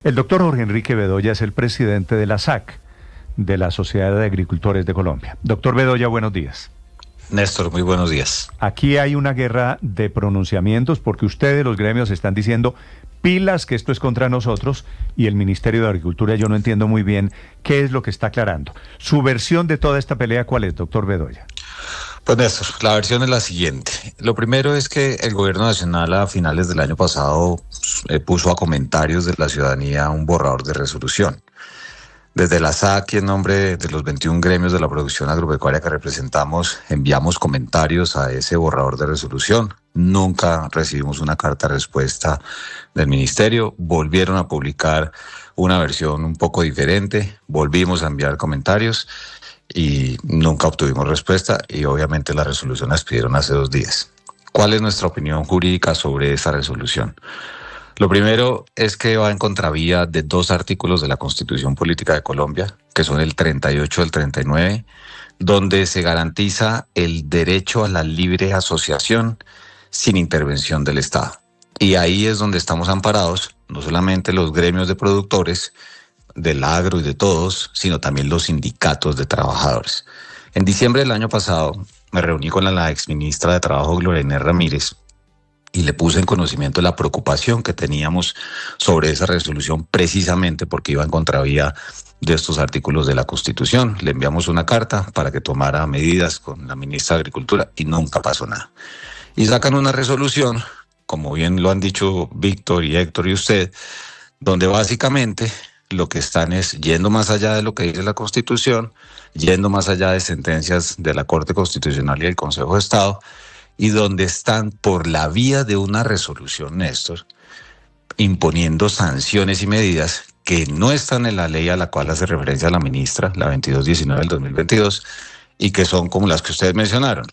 El doctor Jorge Enrique Bedoya es el presidente de la SAC, de la Sociedad de Agricultores de Colombia. Doctor Bedoya, buenos días. Néstor, muy buenos días. Aquí hay una guerra de pronunciamientos porque ustedes, los gremios, están diciendo pilas que esto es contra nosotros y el Ministerio de Agricultura, yo no entiendo muy bien qué es lo que está aclarando. Su versión de toda esta pelea, ¿cuál es, doctor Bedoya? Pues Néstor, la versión es la siguiente. Lo primero es que el gobierno nacional a finales del año pasado puso a comentarios de la ciudadanía un borrador de resolución. Desde la SAC y en nombre de los 21 gremios de la producción agropecuaria que representamos, enviamos comentarios a ese borrador de resolución. Nunca recibimos una carta de respuesta del ministerio. Volvieron a publicar una versión un poco diferente. Volvimos a enviar comentarios y nunca obtuvimos respuesta, y obviamente la resolución la expidieron hace 2 días. ¿Cuál es nuestra opinión jurídica sobre esa resolución? Lo primero es que va en contravía de 2 artículos de la Constitución Política de Colombia, que son el 38 y el 39, donde se garantiza el derecho a la libre asociación sin intervención del Estado. Y ahí es donde estamos amparados, no solamente los gremios de productores, del agro y de todos, sino también los sindicatos de trabajadores. En diciembre del año pasado me reuní con la exministra de Trabajo, Gloria Inés Ramírez, y le puse en conocimiento la preocupación que teníamos sobre esa resolución, precisamente porque iba en contravía de estos artículos de la Constitución. Le enviamos una carta para que tomara medidas con la ministra de Agricultura y nunca pasó nada. Y sacan una resolución, como bien lo han dicho Víctor y Héctor y usted, donde básicamente lo que están es yendo más allá de lo que dice la Constitución, yendo más allá de sentencias de la Corte Constitucional y del Consejo de Estado, y donde están por la vía de una resolución, Néstor, imponiendo sanciones y medidas que no están en la ley a la cual hace referencia la ministra, la 2219 del 2022, y que son como las que ustedes mencionaron: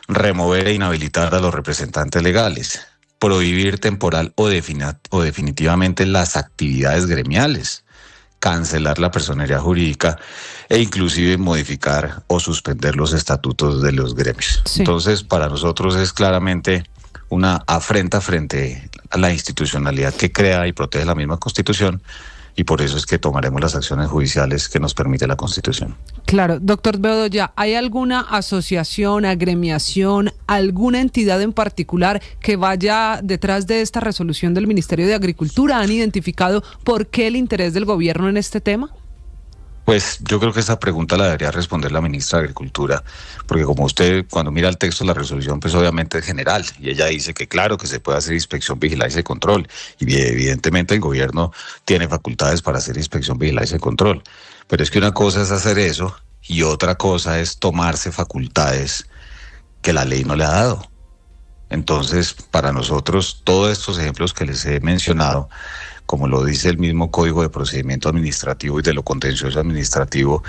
remover e inhabilitar a los representantes legales, prohibir temporal o definitivamente las actividades gremiales, cancelar la personería jurídica e inclusive modificar o suspender los estatutos de los gremios. Sí. Entonces, para nosotros es claramente una afrenta frente a la institucionalidad que crea y protege la misma Constitución, y por eso es que tomaremos las acciones judiciales que nos permite la Constitución. Claro, doctor Bedoya, ¿hay alguna asociación, agremiación, alguna entidad en particular que vaya detrás de esta resolución del Ministerio de Agricultura? ¿Han identificado por qué el interés del gobierno en este tema? Pues yo creo que esa pregunta la debería responder la ministra de Agricultura, porque como usted cuando mira el texto de la resolución, pues obviamente es general, y ella dice que claro que se puede hacer inspección, vigilancia y control, y evidentemente el gobierno tiene facultades para hacer inspección, vigilancia y control, pero es que una cosa es hacer eso y otra cosa es tomarse facultades que la ley no le ha dado. Entonces, para nosotros, todos estos ejemplos que les he mencionado, como lo dice el mismo Código de Procedimiento Administrativo y de lo Contencioso Administrativo,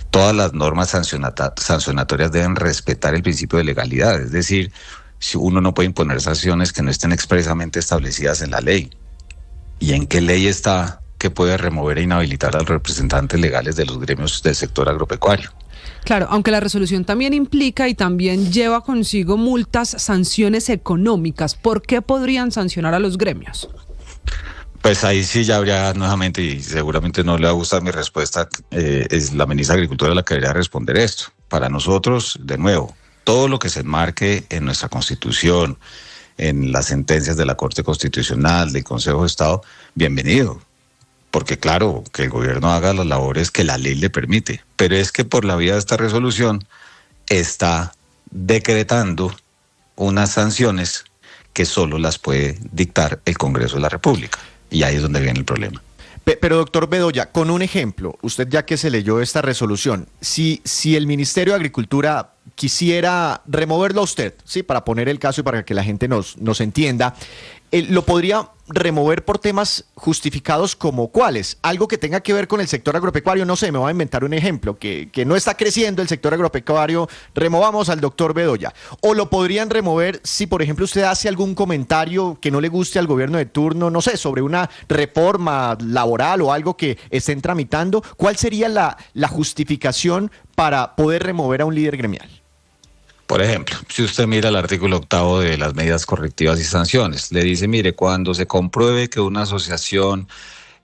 todas las normas sancionatorias deben respetar el principio de legalidad. Es decir, si uno no puede imponer sanciones que no estén expresamente establecidas en la ley. ¿Y en qué ley está que puede remover e inhabilitar a los representantes legales de los gremios del sector agropecuario? Claro, aunque la resolución también implica y también lleva consigo multas, sanciones económicas. ¿Por qué podrían sancionar a los gremios? Pues ahí sí ya habría nuevamente, y seguramente no le va a gustar mi respuesta, es la ministra de Agricultura la que debería responder esto. Para nosotros, de nuevo, todo lo que se enmarque en nuestra Constitución, en las sentencias de la Corte Constitucional, del Consejo de Estado, bienvenido. Porque claro, que el gobierno haga las labores que la ley le permite, pero es que por la vía de esta resolución está decretando unas sanciones que solo las puede dictar el Congreso de la República. Y ahí es donde viene el problema. Pero doctor Bedoya, con un ejemplo, usted ya que se leyó esta resolución, si el Ministerio de Agricultura quisiera removerlo a usted, sí, para poner el caso y para que la gente nos entienda, ¿lo podría remover por temas justificados como cuáles? Algo que tenga que ver con el sector agropecuario, no sé, me voy a inventar un ejemplo, que no está creciendo el sector agropecuario, removamos al doctor Bedoya. O lo podrían remover si, por ejemplo, usted hace algún comentario que no le guste al gobierno de turno, no sé, sobre una reforma laboral o algo que estén tramitando. ¿Cuál sería la justificación para poder remover a un líder gremial? Por ejemplo, si usted mira el artículo 8º de las medidas correctivas y sanciones, le dice, mire, cuando se compruebe que una asociación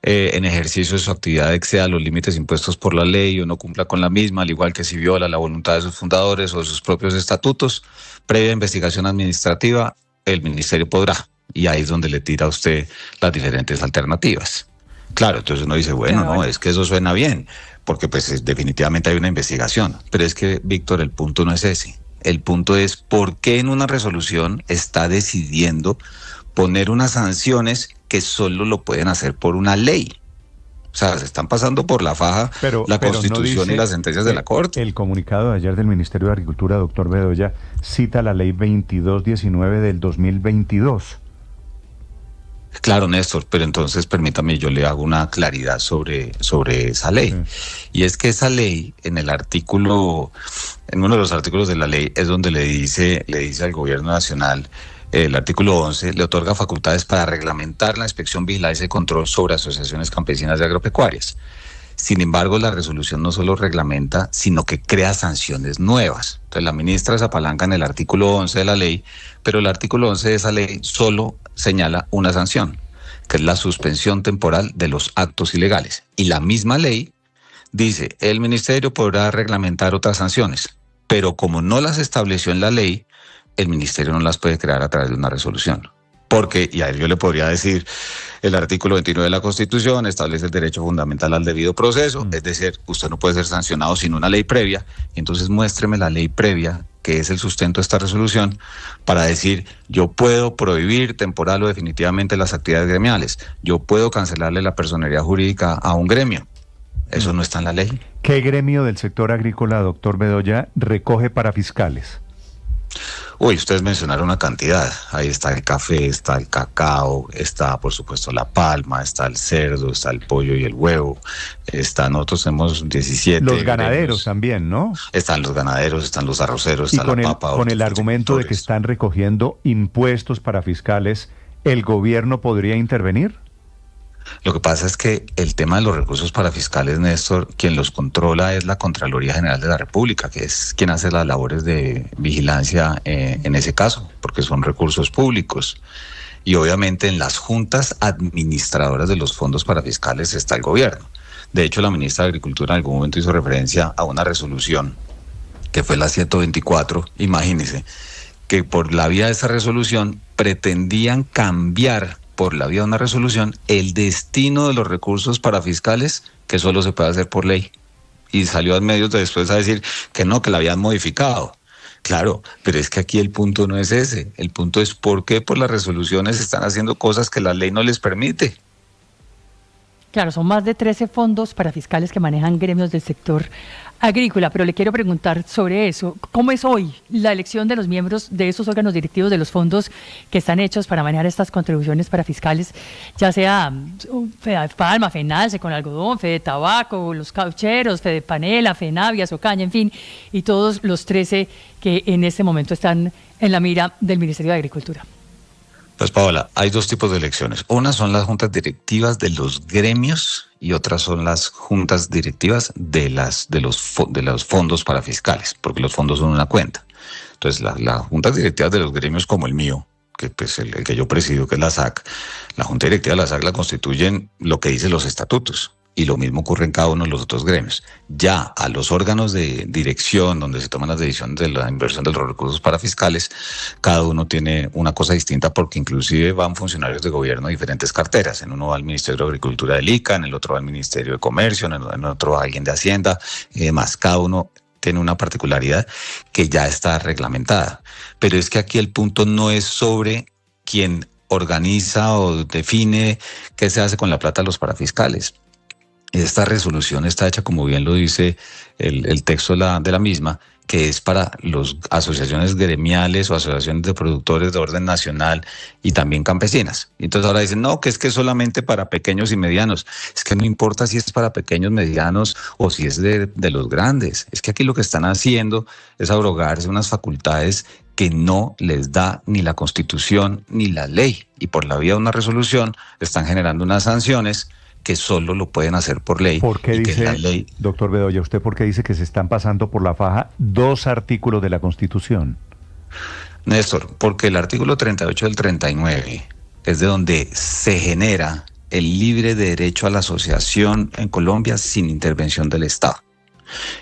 en ejercicio de su actividad exceda los límites impuestos por la ley o no cumpla con la misma, al igual que si viola la voluntad de sus fundadores o de sus propios estatutos, previa investigación administrativa, el ministerio podrá. Y ahí es donde le tira a usted las diferentes alternativas. Claro, entonces uno dice, bueno, no, es que eso suena bien, porque pues definitivamente hay una investigación. Pero es que, Víctor, el punto no es ese. El punto es por qué en una resolución está decidiendo poner unas sanciones que solo lo pueden hacer por una ley. O sea, se están pasando por la faja la Constitución y las sentencias de la Corte. El comunicado de ayer del Ministerio de Agricultura, doctor Bedoya, cita la ley 2219 del 2022. Claro, Néstor, pero entonces permítame, yo le hago una claridad sobre esa ley. Sí. Y es que esa ley, en uno de los artículos de la ley, es donde le dice al gobierno nacional, el artículo 11, le otorga facultades para reglamentar la inspección, vigilancia y control sobre asociaciones campesinas y agropecuarias. Sin embargo, la resolución no solo reglamenta, sino que crea sanciones nuevas. Entonces, la ministra se apalanca en el artículo 11 de la ley, pero el artículo 11 de esa ley solo señala una sanción, que es la suspensión temporal de los actos ilegales. Y la misma ley dice, el ministerio podrá reglamentar otras sanciones, pero como no las estableció en la ley, el ministerio no las puede crear a través de una resolución. Porque, y a él yo le podría decir, el artículo 29 de la Constitución establece el derecho fundamental al debido proceso, es decir, usted no puede ser sancionado sin una ley previa, entonces muéstreme la ley previa, que es el sustento de esta resolución, para decir, yo puedo prohibir temporal o definitivamente las actividades gremiales, yo puedo cancelarle la personería jurídica a un gremio. Eso no está en la ley. ¿Qué gremio del sector agrícola, doctor Bedoya, recoge para fiscales? Uy, ustedes mencionaron una cantidad. Ahí está el café, está el cacao, está por supuesto la palma, está el cerdo, está el pollo y el huevo. Nosotros tenemos 17. Los ganaderos gremios también, ¿no? Están los ganaderos, están los arroceros, está la papa. Con el argumento de que están recogiendo impuestos para fiscales, ¿el gobierno podría intervenir? Lo que pasa es que el tema de los recursos para fiscales, Néstor, quien los controla es la Contraloría General de la República, que es quien hace las labores de vigilancia en ese caso, porque son recursos públicos. Y obviamente en las juntas administradoras de los fondos para fiscales está el gobierno. De hecho, la ministra de Agricultura en algún momento hizo referencia a una resolución, que fue la 124, imagínense, que por la vía de esa resolución pretendían cambiar por la vía de una resolución, el destino de los recursos para fiscales, que solo se puede hacer por ley. Y salió a medios después a decir que no, que la habían modificado. Claro, pero es que aquí el punto no es ese. El punto es por qué por las resoluciones están haciendo cosas que la ley no les permite. Claro, son más de 13 fondos para fiscales que manejan gremios del sector agrícola, pero le quiero preguntar sobre eso. ¿Cómo es hoy la elección de los miembros de esos órganos directivos de los fondos que están hechos para manejar estas contribuciones para fiscales, ya sea Palma, FENALCE con algodón, Fede Tabaco, los caucheros, Fede Panela, FENAVIA, Socaña, en fin, y todos los 13 que en este momento están en la mira del Ministerio de Agricultura? Pues Paola, hay dos tipos de elecciones. Una son las juntas directivas de los gremios y otras son las juntas directivas de los fondos para fiscales, porque los fondos son una cuenta. Entonces, las juntas directivas de los gremios como el mío, que pues el que yo presido, que es la SAC, la junta directiva de la SAC la constituyen lo que dicen los estatutos. Y lo mismo ocurre en cada uno de los otros gremios. Ya a los órganos de dirección, donde se toman las decisiones de la inversión de los recursos para fiscales, cada uno tiene una cosa distinta porque inclusive van funcionarios de gobierno de diferentes carteras. En uno va al Ministerio de Agricultura del ICA, en el otro va al Ministerio de Comercio, en el otro va alguien de Hacienda y demás. Cada uno tiene una particularidad que ya está reglamentada. Pero es que aquí el punto no es sobre quién organiza o define qué se hace con la plata de los parafiscales. Esta resolución está hecha, como bien lo dice el texto de la misma, que es para las asociaciones gremiales o asociaciones de productores de orden nacional y también campesinas. Entonces ahora dicen, no, que es solamente para pequeños y medianos. Es que no importa si es para pequeños, medianos o si es de los grandes. Es que aquí lo que están haciendo es abrogarse unas facultades que no les da ni la Constitución ni la ley. Y por la vía de una resolución están generando unas sanciones que solo lo pueden hacer por ley. ¿Por qué dice, doctor Bedoya, usted por qué dice que se están pasando por la faja 2 artículos de la Constitución? Néstor, porque el artículo 38 del 39 es de donde se genera el libre derecho a la asociación en Colombia sin intervención del Estado.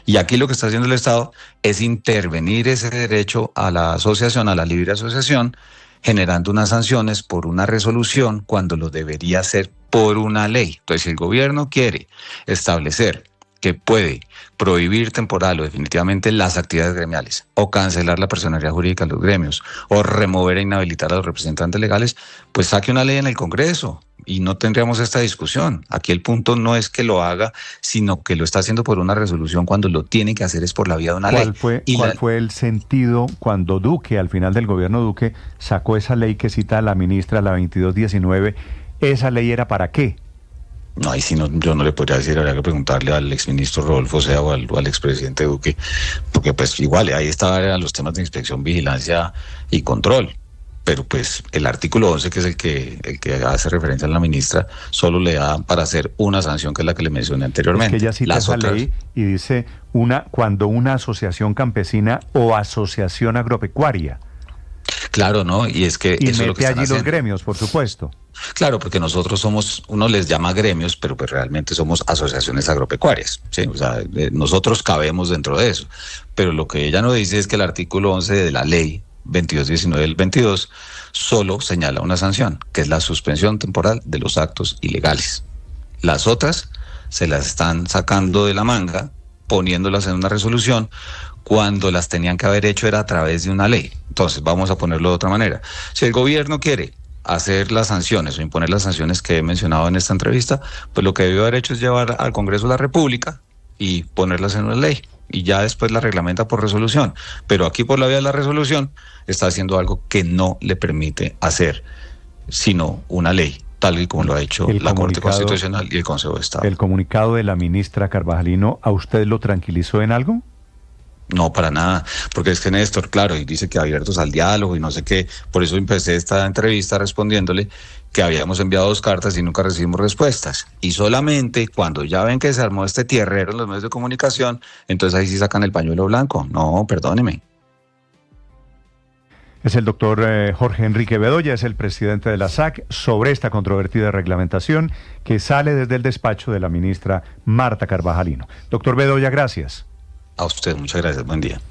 Y aquí lo que está haciendo el Estado es intervenir ese derecho a la asociación, a la libre asociación, generando unas sanciones por una resolución cuando lo debería hacer por una ley. Entonces, si el gobierno quiere establecer que puede prohibir temporal o definitivamente las actividades gremiales, o cancelar la personería jurídica de los gremios, o remover e inhabilitar a los representantes legales, pues saque una ley en el Congreso y no tendríamos esta discusión. Aquí el punto no es que lo haga, sino que lo está haciendo por una resolución cuando lo tiene que hacer es por la vía de una ley. ¿Cuál fue el sentido cuando Duque, al final del gobierno Duque, sacó esa ley que cita la ministra, la 2219? ¿Esa ley era para qué? No, ahí sí no, yo no le podría decir, habría que preguntarle al exministro Rodolfo Sea o al expresidente Duque, porque pues igual ahí estaban los temas de inspección, vigilancia y control. Pero pues el artículo 11, que es el que hace referencia a la ministra, solo le da para hacer una sanción, que es la que le mencioné anteriormente. Es que ella cita esa ley y dice cuando una asociación campesina o asociación agropecuaria. Claro, ¿no? Y es que y eso es lo que están allí haciendo. Los gremios, por supuesto. Claro, porque nosotros somos, uno les llama gremios, pero pues realmente somos asociaciones agropecuarias, ¿sí? O sea, nosotros cabemos dentro de eso. Pero lo que ella no dice es que el artículo 11 de la ley 2219 del 22 solo señala una sanción, que es la suspensión temporal de los actos ilegales. Las otras se las están sacando de la manga, poniéndolas en una resolución, cuando las tenían que haber hecho era a través de una ley. Entonces, vamos a ponerlo de otra manera. Si el gobierno quiere hacer las sanciones o imponer las sanciones que he mencionado en esta entrevista, pues lo que debió haber hecho es llevar al Congreso de la República y ponerlas en una ley. Y ya después la reglamenta por resolución. Pero aquí, por la vía de la resolución, está haciendo algo que no le permite hacer, sino una ley, tal y como lo ha hecho la Corte Constitucional y el Consejo de Estado. ¿El comunicado de la ministra Carvajalino a usted lo tranquilizó en algo? No, para nada, porque es que Néstor, claro, y dice que abiertos al diálogo y no sé qué, por eso empecé esta entrevista respondiéndole que habíamos enviado 2 cartas y nunca recibimos respuestas. Y solamente cuando ya ven que se armó este tierrero en los medios de comunicación, entonces ahí sí sacan el pañuelo blanco. No, perdóneme. Es el doctor Jorge Enrique Bedoya, es el presidente de la SAC, sobre esta controvertida reglamentación que sale desde el despacho de la ministra Marta Carvajalino. Doctor Bedoya, gracias. A usted, muchas gracias. Buen día.